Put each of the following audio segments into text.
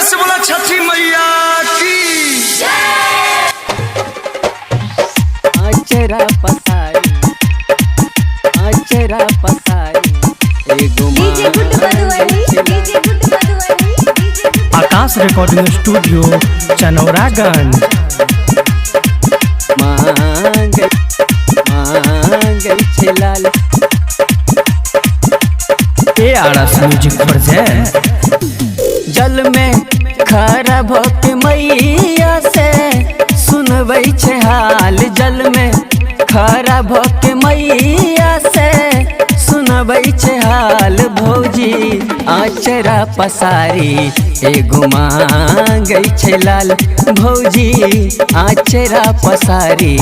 से बोला छठी मैया की। आचरा पसारी एगो डीजे गुड मधुबनी आकाश रिकॉर्डिंग स्टूडियो चनौरागंज। मांगै लाल ARS म्यूजिक प्रेजेंट। जल में खड़ा भके मैया से सुनबै छे हाल। जल में खड़ा भके मैया से सुनबै छे हाल। भौजी आचरा पसारी एगो मांगै छे लाल। भौजी आचरा पसारी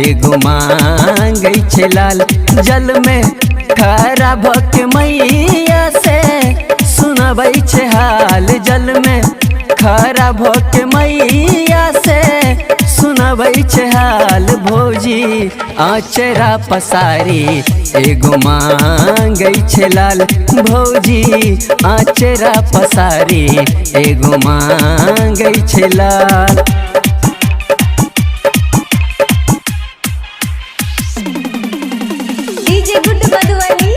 एगो मांगै छे लाल। जल में खड़ा भके मैया से सुनबै छे हाल। जल में खड़ा भके मैया से सुनबै छे हाल। भौजी आचरा पसारी एगो मांगै छे लाल। भौजी आचरा पसारी एगो मांगै छे लाल। डीजे गुड मधुबनी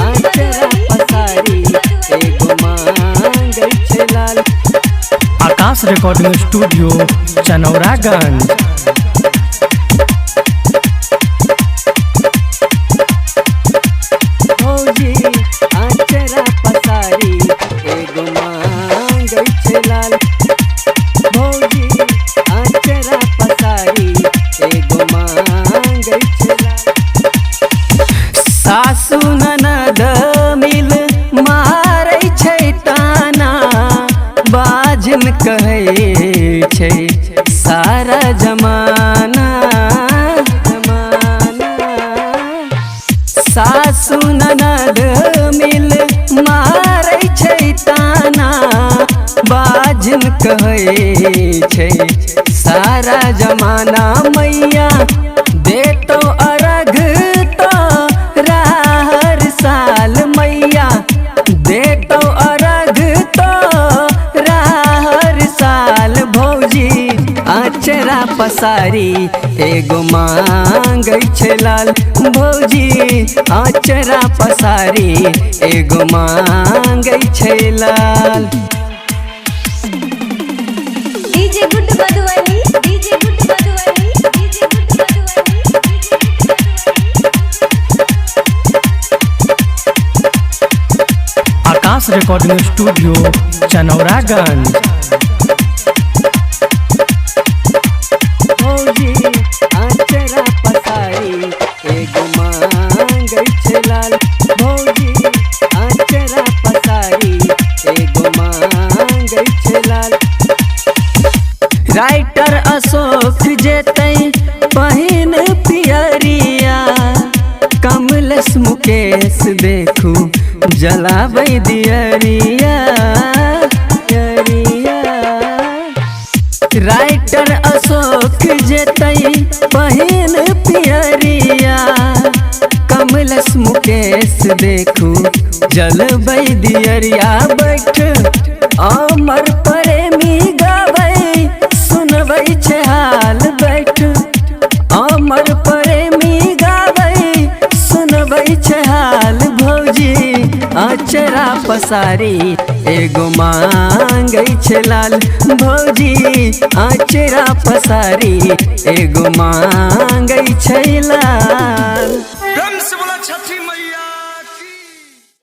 आचरा पसारी एगो मांगै छे लाल। आकाश रिकॉर्डिंग स्टूडियो चनौरागंज। भौजी आचरा पसारी एगो मांगै छे लाल। भौजी आचरा पसारी एगो मांगै छे लाल। सासु ननद मिल मारै छै ताना। बाजन कहै छै सारा जमाना। सासु ननद मिल मारै छै ताना। बाजन कहै छै सारा जमाना। मैया देतो अरघ तो हर साल। मैया देतो अरघ तो हर साल। भौजी आचरा पसारी एगो मांगै छे लाल। भौजी आचरा पसारी एगो मांगै छे लाल। डीजे गुड मधुबनी आकाश रिकॉर्डिंग स्टूडियो चनौरागंज। भौजी आचरा पसारी एगो मांगै छे लाल। भौजी आचरा पसारी एगो मांगै छे लाल। राइटर अशोक जेतै पहिन पियरिया। कमलेश मुकेश देखू जलाबै दियरिया। राइटर अशोक जेतै पहिन पियरिया। कमलेश मुकेश देखू जलबै दियरिया। बैठ अमर प्रेमी गाबै सुनबै छे हाल। बैठ अमर प्रेमी गाबै सुनबै छे हाल। भौजी आचरा पसारी एगो मांगै छे लाल। भौजी आचरा पसारी एगो मांगै छे लाल।